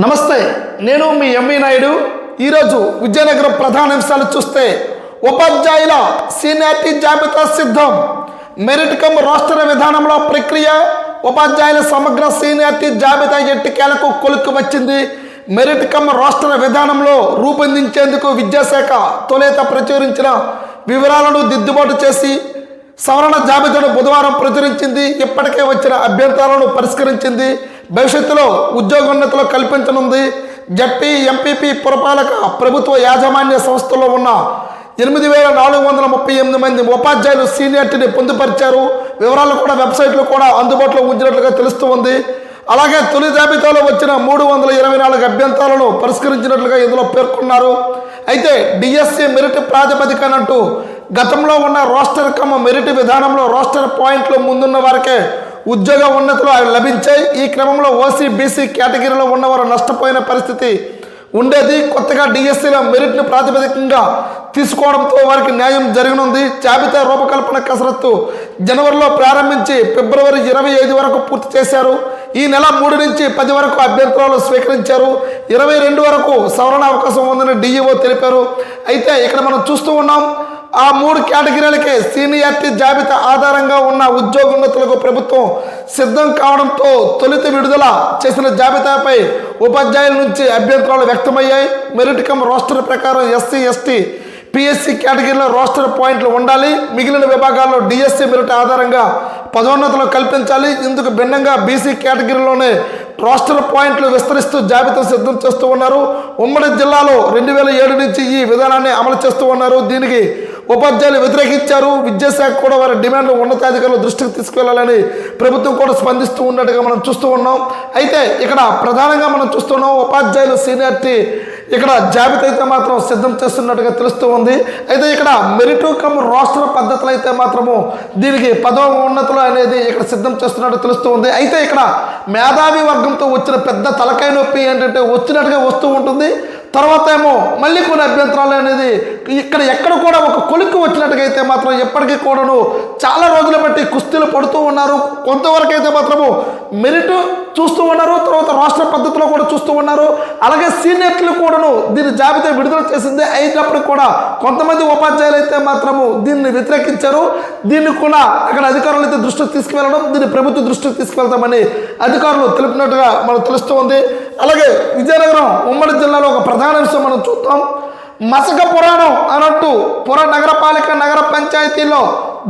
నమస్తే, నేను మీ ఎంవి నాయుడు. ఈరోజు విజయనగరం ప్రధాన అంశాలు చూస్తే ఉపాధ్యాయుల సీనియారిటీ జాబితా సిద్ధం, మెరిట్ కమ్ రాష్ట్ర విధానంలో ప్రక్రియ, ఉపాధ్యాయుల సమగ్ర సీనియారిటీ జాబితా ఎట్టికేలకు కొలుక్కు వచ్చింది. మెరిట్ కమ్ రాష్ట్ర విధానంలో రూపొందించేందుకు విద్యాశాఖ తొలుత ప్రచురించిన వివరాలను దిద్దుబాటు చేసి సవరణ జాబితాను బుధవారం ప్రచురించింది. ఇప్పటికే వచ్చిన అభ్యంతరాలను పరిష్కరించింది. భవిష్యత్తులో ఉద్యోగోన్నతులు కల్పించనుంది. జడ్పీ, ఎంపీపీ పురపాలక ప్రభుత్వ యాజమాన్య సంస్థల్లో ఉన్న 8,438 మంది ఉపాధ్యాయులు సీనియారిటీని పొందుపరిచారు. వివరాలు కూడా వెబ్సైట్లో కూడా అందుబాటులో ఉంచినట్లుగా తెలుస్తూ ఉంది. అలాగే తొలి జాబితాలో వచ్చిన 324 అభ్యంతరాలను పరిష్కరించినట్లుగా ఇందులో పేర్కొన్నారు. అయితే డిఎస్సి మెరిట్ ప్రాతిపదికనంటూ గతంలో ఉన్న రోస్టర్ కమ్ మెరిట్ విధానంలో రోస్టర్ పాయింట్లు ముందున్న వారికే ఉద్యోగ ఉన్నతులు లభించాయి. ఈ క్రమంలో ఓసీ, బీసీ కేటగిరీలో ఉన్నవారు నష్టపోయిన పరిస్థితి ఉండేది. కొత్తగా డిఎస్సీలో మెరిట్ను ప్రాతిపదికంగా తీసుకోవడంతో వారికి న్యాయం జరగనుంది. జాబితా రూపకల్పన కసరత్తు జనవరిలో ప్రారంభించి ఫిబ్రవరి 25 వరకు పూర్తి చేశారు. ఈ నెల 3 నుంచి 10 వరకు అభ్యంతరాలు స్వీకరించారు. 22 వరకు సవరణ అవకాశం ఉందని డిఈఓ తెలిపారు. అయితే ఇక్కడ మనం చూస్తూ ఉన్నాం, ఆ 3 కేటగిరీలకే సీనియారిటీ జాబితా ఆధారంగా ఉన్న ఉద్యోగోన్నతులకు ప్రభుత్వం సిద్ధం కావడంతో తొలుత విడుదల చేసిన జాబితాపై ఉపాధ్యాయుల నుంచి అభ్యంతరాలు వ్యక్తమయ్యాయి. మెరిట్ కమ్ రోస్టర్ ప్రకారం ఎస్సీ, ఎస్టీ, పిఎస్సి కేటగిరీలో రోస్టర్ పాయింట్లు ఉండాలి. మిగిలిన విభాగాల్లో డిఎస్సి మెరిట్ ఆధారంగా పదోన్నతులు కల్పించాలి. ఇందుకు భిన్నంగా బీసీ కేటగిరీలోనే రోస్టర్ పాయింట్లు విస్తరిస్తూ జాబితా సిద్ధం చేస్తూ ఉన్నారు. ఉమ్మడి జిల్లాలో 2007 నుంచి ఈ విధానాన్ని అమలు చేస్తూ ఉన్నారు. దీనికి ఉపాధ్యాయులు వ్యతిరేకించారు. విద్యాశాఖ కూడా వారి డిమాండ్లు ఉన్నతాధికారుల దృష్టికి తీసుకువెళ్లాలని ప్రభుత్వం కూడా స్పందిస్తూ ఉన్నట్టుగా మనం చూస్తూ ఉన్నాం. అయితే ఇక్కడ ప్రధానంగా మనం చూస్తున్నాం, ఉపాధ్యాయులు సీనియారిటీ ఇక్కడ జాబితా అయితే మాత్రం సిద్ధం చేస్తున్నట్టుగా తెలుస్తూ ఉంది. అయితే ఇక్కడ మెరిట్ కమ్ రాష్ట్ర పద్ధతులు అయితే మాత్రము దీనికి పదవ ఉన్నతులు అనేది ఇక్కడ సిద్ధం చేస్తున్నట్టు తెలుస్తూ ఉంది. అయితే ఇక్కడ మేధావి వర్గంతో వచ్చిన పెద్ద తలకాయ నొప్పి ఏంటంటే వచ్చినట్టుగా వస్తూ ఉంటుంది, తర్వాత ఏమో మళ్ళీ కొన్ని అభ్యంతరాలు అనేది ఎక్కడ కూడా ఒక కొలిక్కు వచ్చినట్టుగా అయితే మాత్రం ఎప్పటికీ కూడాను చాలా రోజులు బట్టి కుస్తీలు పడుతూ ఉన్నారు. కొంతవరకు అయితే మాత్రము మెరిట్ చూస్తూ ఉన్నారు, తర్వాత రాష్ట్ర పద్ధతిలో కూడా చూస్తూ ఉన్నారు. అలాగే సీనియర్లు కూడాను దీని జాబితా విడుదల చేసింది. అయినప్పుడు కూడా కొంతమంది ఉపాధ్యాయులు అయితే మాత్రము దీన్ని వ్యతిరేకించారు. దీన్ని కూడా అక్కడ అధికారులు అయితే దృష్టికి తీసుకువెళ్ళడం, దీన్ని ప్రభుత్వ దృష్టికి తీసుకువెళ్తామని అధికారులు తెలిపినట్టుగా మనకు తెలుస్తూ ఉంది. అలాగే విజయనగరం ఉమ్మడి జిల్లాలో ఒక ప్రధాన అంశం మనం చూద్దాం. మసక పురాణం అన్నట్టు నగరపాలిక, నగర పంచాయతీల్లో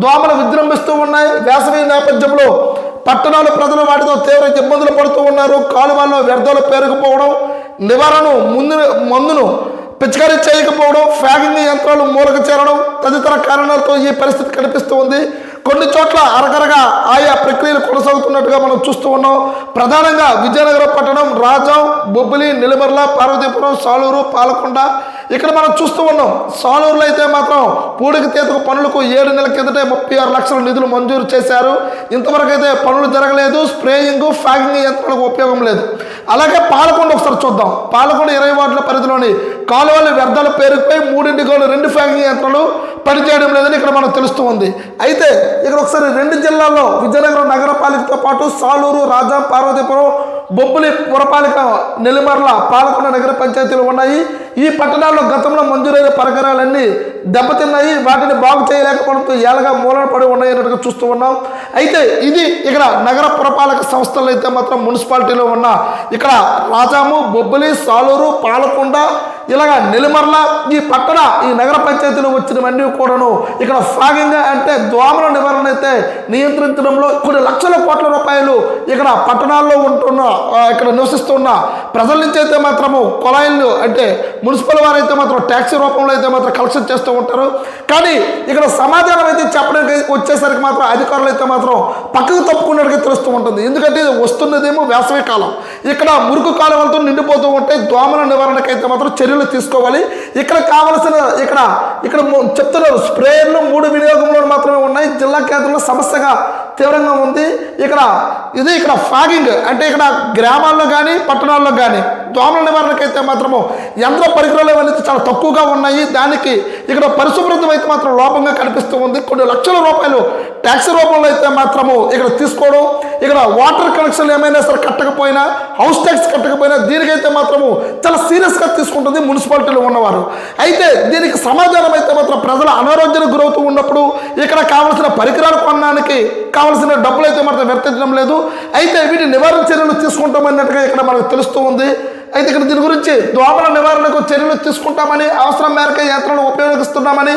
దోమలు విజృంభిస్తూ ఉన్నాయి. వేసవి నేపథ్యంలో పట్టణాలు ప్రజలు వాటితో తీవ్ర ఇబ్బందులు పడుతూ ఉన్నారు. కాలువల్లో వ్యర్థాలు పేరుకుపోవడం, నివారణ మందును పిచికారీ చేయకపోవడం, ఫ్యాగింగ్ యంత్రాలు మూలక చేరడం తదితర కారణాలతో ఈ పరిస్థితి కనిపిస్తూ ఉంది. కొన్ని చోట్ల అరగరగా ఆయా ప్రక్రియలు కొనసాగుతున్నట్టుగా మనం చూస్తూ ఉన్నాం. ప్రధానంగా విజయనగరం పట్టణం, రాజాం, బొబ్బిలి, నిలమర్ల, పార్వతీపురం, సాలూరు, పాలకొండ ఇక్కడ మనం చూస్తూ ఉన్నాం. సాలూరులో అయితే మాత్రం పూడికి తీతకు పనులకు 7 నెలల కిందటే 36 లక్షల నిధులు మంజూరు చేశారు. ఇంతవరకు అయితే పనులు జరగలేదు. స్ప్రేయింగ్, ఫ్యాగింగ్ యంత్రాలకు ఉపయోగం లేదు. అలాగే పాలకొండ ఒకసారి చూద్దాం. పాలకొండ 20 వార్డుల పరిధిలోని కాలువలు వ్యర్థాలు పేరుకుపోయి 2 ఫ్యాగింగ్ యంత్రాలు పనిచేయడం లేదని ఇక్కడ మనకు తెలుస్తూ ఉంది. అయితే ఇక్కడ ఒకసారి 2 జిల్లాల్లో విజయనగరం నగరపాలికతో పాటు సాలూరు, రాజాం, పార్వతీపురం, బొబ్బిలి పురపాలిక, నెల్లిమర్ల, పాలకొండ నగర పంచాయతీలు ఉన్నాయి. ఈ పట్టణాల్లో గతంలో మంజూరైన పరికరాలన్నీ దెబ్బతిన్నాయి. వాటిని బాగు చేయలేకపోవడంతో ఏళ్ళగా మూలన పడి ఉన్నాయన్నట్టుగా చూస్తూ ఉన్నాం. అయితే ఇది ఇక్కడ నగర పురపాలక సంస్థలు అయితే మాత్రం మున్సిపాలిటీలో ఉన్న ఇక్కడ రాజాము, బొబ్బిలి, సాలూరు, పాలకొండ, ఇలాగా నెల్లిమర్ల ఈ నగర పంచాయతీలో వచ్చినవన్నీ కూడాను ఇక్కడ ఫాగింగ్ అంటే దోమల నివారణ అయితే నియంత్రించడంలో కొన్ని లక్షల కోట్ల రూపాయలు ఇక్కడ పట్టణాల్లో ఉంటున్న ఇక్కడ నివసిస్తున్న ప్రజల నుంచి అయితే మాత్రము కొలాయిలు అంటే మున్సిపల్ వారు అయితే మాత్రం ట్యాక్సీ రూపంలో అయితే మాత్రం కలెక్షన్ చేస్తూ ఉంటారు. కానీ ఇక్కడ సమాధానం అయితే చెప్పడానికి వచ్చేసరికి మాత్రం అధికారులు అయితే మాత్రం పక్కకు తప్పుకున్నట్టుగా తెలుస్తూ ఉంటుంది. ఎందుకంటే ఇది వస్తున్నదేమో వేసవి కాలం, ఇక్కడ మురుకు కాలువలతో నిండిపోతూ ఉంటే దోమల నివారణకైతే మాత్రం చర్యలు తీసుకోవాలి. ఇక్కడ కావలసిన ఇక్కడ చెప్తున్నారు స్ప్రేయర్లు 3 వినియోగంలో మాత్రమే ఉన్నాయి. జిల్లా కేంద్రంలో సమస్యగా తీవ్రంగా ఉంది. ఇక్కడ ఫాగింగ్ అంటే ఇక్కడ గ్రామాల్లో కానీ పట్టణాల్లో కానీ దోమల నివారణకైతే మాత్రము యంత్ర పరికరాలు అనేది చాలా తక్కువగా ఉన్నాయి. దానికి ఇక్కడ పరిశుభ్రత అయితే మాత్రం లోపంగా కనిపిస్తూ ఉంది. కొన్ని లక్షల రూపాయలు ట్యాక్స్ రూపంలో అయితే మాత్రము ఇక్కడ తీసుకోవడం, ఇక్కడ వాటర్ కనెక్షన్లు ఏమైనా సరే కట్టకపోయినా, హౌస్ ట్యాక్స్ కట్టకపోయినా దీనికైతే మాత్రము చాలా సీరియస్గా తీసుకుంటుంది మున్సిపాలిటీలో ఉన్నవారు. అయితే దీనికి సమాధానం అయితే మాత్రం ప్రజల అనారోగ్యానికి గురవుతూ ఉన్నప్పుడు ఇక్కడ కావాల్సిన పరికరాలు కొనడానికి కావాల్సిన డబ్బులు అయితే మాత్రం వ్యర్థించడం లేదు. అయితే వీటి నివారణ చర్యలు తీసుకుంటామన్నట్టుగా ఇక్కడ మనకు తెలుస్తూ ఉంది. అయితే ఇక్కడ దీని గురించి దోమల నివారణకు చర్యలు తీసుకుంటామని, అవసరం మేరకు యంత్రాలను ఉపయోగిస్తున్నామని,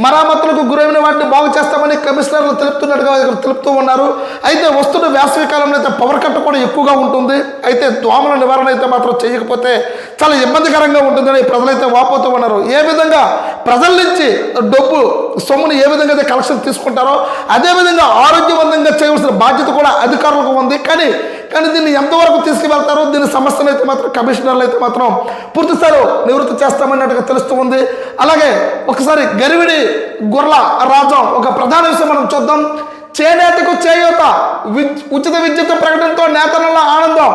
మరామతులకు గురైన వాటిని బాగు చేస్తామని కమిషనర్లు తెలుపుతున్నట్టుగా ఇక్కడ తెలుపుతూ ఉన్నారు. అయితే వస్తున్న వేసవి కాలంలో అయితే పవర్ కట్ కూడా ఎక్కువగా ఉంటుంది. అయితే దోమల నివారణ అయితే మాత్రం చేయకపోతే చాలా ఇబ్బందికరంగా ఉంటుందని ప్రజలైతే వాపోతూ ఉన్నారు. ఏ విధంగా ప్రజల నుంచి డబ్బు సొమ్ముని ఏ విధంగా అయితే కలెక్షన్ తీసుకుంటారో అదేవిధంగా ఆరోగ్యవంతంగా చేయవలసిన బాధ్యత కూడా అధికారులకు ఉంది. కానీ దీన్ని ఎంతవరకు తీసుకువెళ్తారో దీని సమస్యను అయితే మాత్రం కమిషనర్లు అయితే మాత్రం పూర్తిస్థాయిలో నివృత్తి చేస్తామన్నట్టుగా తెలుస్తూ ఉంది. అలాగే ఒకసారి గరివిడి గొర్ల రాజం ఒక ప్రధాన విషయం మనం చూద్దాం. చేనేతకు చేయూత, ఉచిత విద్యుత్ ప్రకటనతో నేతలలో ఆనందం.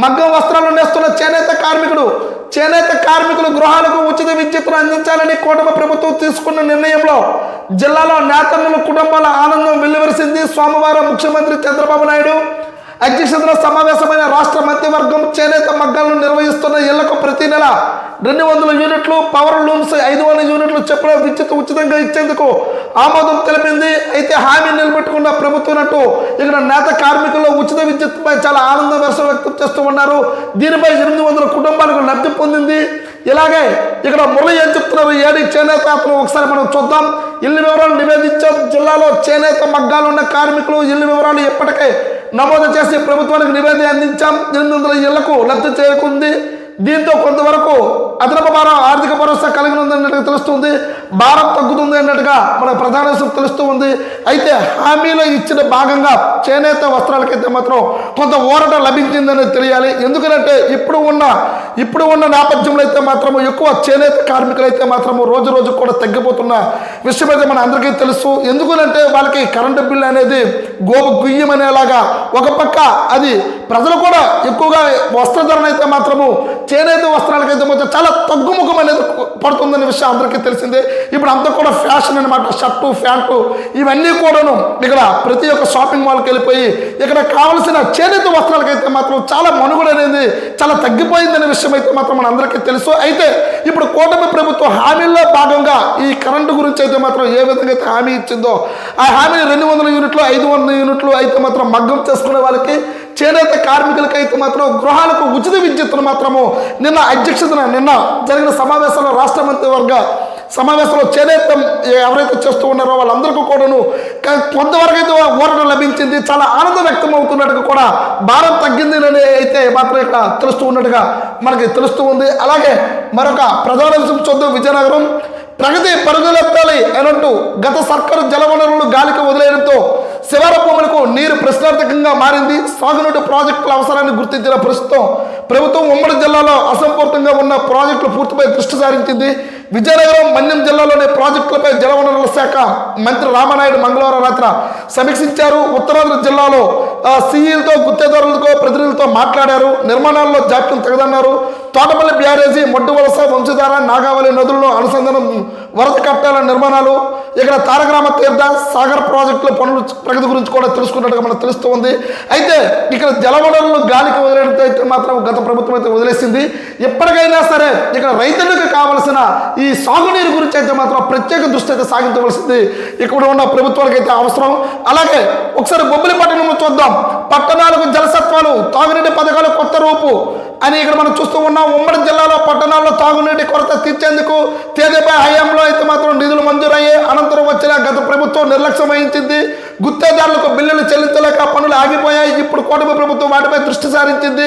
మగ్గం వస్త్రాలు నేస్తున్న చేనేత కార్మికులు గృహాలకు ఉచిత విద్యుత్తును అందించాలని కూటమి ప్రభుత్వం తీసుకున్న నిర్ణయంలో జిల్లాలో నేతన్నల కుటుంబాల ఆనందం వెల్లువరిసింది. సోమవారం ముఖ్యమంత్రి చంద్రబాబు నాయుడు అధ్యక్షతన సమావేశమైన రాష్ట్ర మంత్రివర్గం చేనేత మగ్గాలను నిర్వహిస్తున్న ఇళ్లకు ప్రతి నెల 200 యూనిట్లు, పవర్ లూమ్స్ 500 యూనిట్లు చొప్పున విద్యుత్ ఉచితంగా ఇచ్చేందుకు ఆమోదం తెలిపింది. అయితే హామీ నిలబెట్టుకున్న ప్రభుత్వం అంటూ ఇక్కడ నేత కార్మికుల్లో ఉచిత విద్యుత్పై చాలా ఆనందం వ్యక్తం చేస్తూ ఉన్నారు. దీనిపై 800 కుటుంబాలకు లబ్ధి పొందింది. ఇలాగే ఇక్కడ మురళి ఏం చెప్తున్నారు ఏడి చేనేత ఒకసారి మనం చూద్దాం. ఇల్లు వివరాలు నివేదించాం. జిల్లాలో చేనేత మగ్గాలు ఉన్న కార్మికులు ఇల్లు వివరాలు ఎప్పటికే నమోదు చేసి ప్రభుత్వానికి నివేదిక అందించాం. 800 ఇళ్లకు లబ్ధి చేరుకుంది. దీంతో కొంతవరకు అదనపు భారం ఆర్థిక భరోసా కలిగి ఉందన్నట్టుగా తెలుస్తుంది. భారం తగ్గుతుంది అన్నట్టుగా మన ప్రధాన విషయం తెలుస్తూ ఉంది. అయితే హామీలో ఇచ్చిన భాగంగా చేనేత వస్త్రాలకైతే మాత్రం కొంత ఊరట లభించిందని తెలియాలి. ఎందుకంటే ఇప్పుడు ఉన్న నేపథ్యంలో అయితే మాత్రము ఎక్కువ చేనేత కార్మికులు అయితే మాత్రము రోజు కూడా తగ్గిపోతున్న విషయం అయితే మన అందరికీ తెలుసు. ఎందుకంటే వాళ్ళకి కరెంటు బిల్లు అనేది గుయ్యమనేలాగా ఒక పక్క అది ప్రజలు కూడా ఎక్కువగా వస్త్రధరణ అయితే మాత్రము చేనేత వస్త్రాలకైతే మాత్రం చాలా తగ్గుముఖం అనేది పడుతుందనే విషయం అందరికీ తెలిసిందే. ఇప్పుడు అంతా కూడా ఫ్యాషన్ అనమాట. షర్టు, ప్యాంటు ఇవన్నీ కూడాను ఇక్కడ ప్రతి ఒక్క షాపింగ్ మాల్కి వెళ్ళిపోయి ఇక్కడ కావలసిన చేనేత వస్త్రాలకైతే మాత్రం చాలా మనుగడ అనేది చాలా తగ్గిపోయిందనే విషయం అయితే మాత్రం మన అందరికీ తెలుసు. అయితే ఇప్పుడు కూటమి ప్రభుత్వం హామీల్లో భాగంగా ఈ కరెంటు గురించి అయితే మాత్రం ఏ విధంగా అయితే హామీ ఇచ్చిందో ఆ హామీని 200 యూనిట్లు 500 యూనిట్లు అయితే మాత్రం మగ్గం చేసుకునే వాళ్ళకి, చేనేత కార్మికులకి అయితే మాత్రం గృహాలకు ఉచిత విద్యుత్తును మాత్రము నిన్న జరిగిన సమావేశంలో రాష్ట్ర మంత్రివర్గ సమావేశంలో చేనేత ఎవరైతే చేస్తూ ఉన్నారో వాళ్ళందరికీ కూడాను కొంతవరకు అయితే ఊరట లభించింది. చాలా ఆనందం వ్యక్తం అవుతున్నట్టుగా కూడా భారం తగ్గింది అని అయితే మాత్రం ఇక్కడ తెలుస్తూ ఉన్నట్టుగా మనకి తెలుస్తూ ఉంది. అలాగే మరొక ప్రధాన విషయం చూద్దాం. విజయనగరం ప్రగతి పరుగులెత్తాలి అనంటూ గత సర్కారు జలవనరులు గాలికి వదిలేయడంతో శివార భూములకు నీరు ప్రశ్నార్థకంగా మారింది. సాగునీటి ప్రాజెక్టుల అవసరాన్ని గుర్తించిన ప్రభుత్వం ఉమ్మడి జిల్లాలో అసంపూర్తంగా ఉన్న ప్రాజెక్టుల పూర్తిపై దృష్టి సారించింది. విజయనగరం, మన్యం జిల్లాలోని ప్రాజెక్టులపై జలవనరుల శాఖ మంత్రి రామానాయుడు మంగళవారం రాత్రి సమీక్షించారు. ఉత్తరాంధ్ర జిల్లాలో సీఈలతో, గుత్తేదారులతో, ప్రతినిధులతో మాట్లాడారు. నిర్మాణాల్లో జాప్యం తగదన్నారు. తోటపల్లి బ్యారేజీ, మొడ్డువలస, వంశధార, నాగావళి నదులను అనుసంధానం వరద కట్టాల నిర్మాణాలు, ఇక్కడ తారగ్రామ తీర్థ సాగర్ ప్రాజెక్టుల పనుల ప్రగతి గురించి కూడా తెలుసుకున్నట్టుగా మనకు తెలుస్తూ ఉంది. అయితే ఇక్కడ జలవనరులు గాలికి వదిలేయడంతో అయితే మాత్రం గత ప్రభుత్వం అయితే వదిలేసింది. ఎప్పటికైనా సరే ఇక్కడ రైతులకు కావలసిన ఈ సాగునీరు గురించి అయితే మాత్రం ప్రత్యేక దృష్టి అయితే సాగించవలసింది ఇక్కడ ఉన్న ప్రభుత్వానికి అయితే అవసరం. అలాగే ఒకసారి బొబ్బిలి పట్టణంలో చూద్దాం. పట్టణాలకు జలసత్వాలు, తాగునీటి పథకాలు కొత్త రూపు అని ఇక్కడ మనం చూస్తూ ఉన్నాం. ఉమ్మడి జిల్లాలో పట్టణాల్లో తాగునీటి కొరత తీర్చేందుకు తేదీపై హయాంలో అయితే మాత్రం నిధులు మంజూరయ్యే అనంతరం వచ్చిన గత ప్రభుత్వం నిర్లక్ష్యం వహించింది. గుత్తేదారులకు బిల్లులు చెల్లించలేక పనులు ఆగిపోయాయి. ఇప్పుడు కూటమి ప్రభుత్వం వాటిపై దృష్టి సారించింది.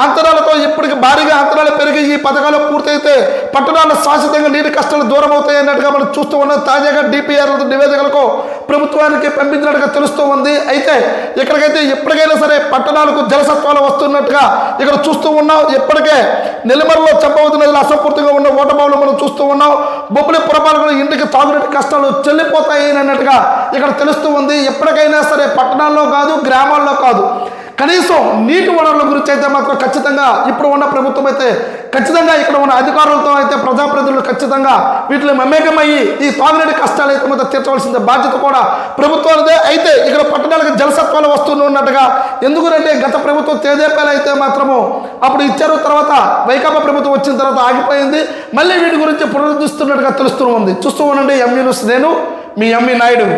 అంతరాలతో ఇప్పటికి భారీగా అంతరాలు పెరిగి ఈ పథకాలు పూర్తయితే పట్టణాల్లో శాశ్వతంగా నీటి కష్టాలు దూరం అవుతాయి అన్నట్టుగా మనం చూస్తూ ఉన్నాం. తాజాగా డిపిఆర్ నివేదికలకు ప్రభుత్వానికి పంపించినట్టుగా తెలుస్తూ ఉంది. అయితే ఇక్కడికైతే ఎప్పటికైనా సరే పట్టణాలకు జలసత్వాలు వస్తున్నట్టుగా ఇక్కడ చూస్తూ ఉన్నాం. ఇప్పటికే నెల్లిమర్లో చంపవతి నదిలో అసంపూర్తిగా ఉన్న ఓటబావులు మనం చూస్తూ ఉన్నాం. బొబ్బిలి పురపాలకులు ఇంటికి తాగునీటి కష్టాలు చెల్లిపోతాయి అన్నట్టుగా ఇక్కడ తెలుస్తూ ఉంది. ఎప్పటికైనా సరే పట్టణాల్లో కాదు, గ్రామాల్లో కాదు, కనీసం నీటి వనరుల గురించి అయితే మాత్రం ఖచ్చితంగా ఇప్పుడు ఉన్న ప్రభుత్వం అయితే ఖచ్చితంగా ఇక్కడ ఉన్న అధికారులతో అయితే ప్రజాప్రతినిధులు ఖచ్చితంగా వీటిని మమేకమయ్యి ఈ తాగునీటి కష్టాలు అయితే మాత్రం తీర్చవలసిన బాధ్యత కూడా ప్రభుత్వానిదే. అయితే ఇక్కడ పట్టణాలకు జలసత్వాలు వస్తున్నట్టుగా, ఎందుకంటే గత ప్రభుత్వం తేదేపాలు అయితే మాత్రము అప్పుడు ఇచ్చారు, తర్వాత వైకాపా ప్రభుత్వం వచ్చిన తర్వాత ఆగిపోయింది. మళ్ళీ వీటి గురించి పునరుద్ధరిస్తున్నట్టుగా తెలుస్తూ ఉంది. చూస్తూ ఉండండి ఎంఈ న్యూస్. నేను మీ ఎంఈ నాయుడు.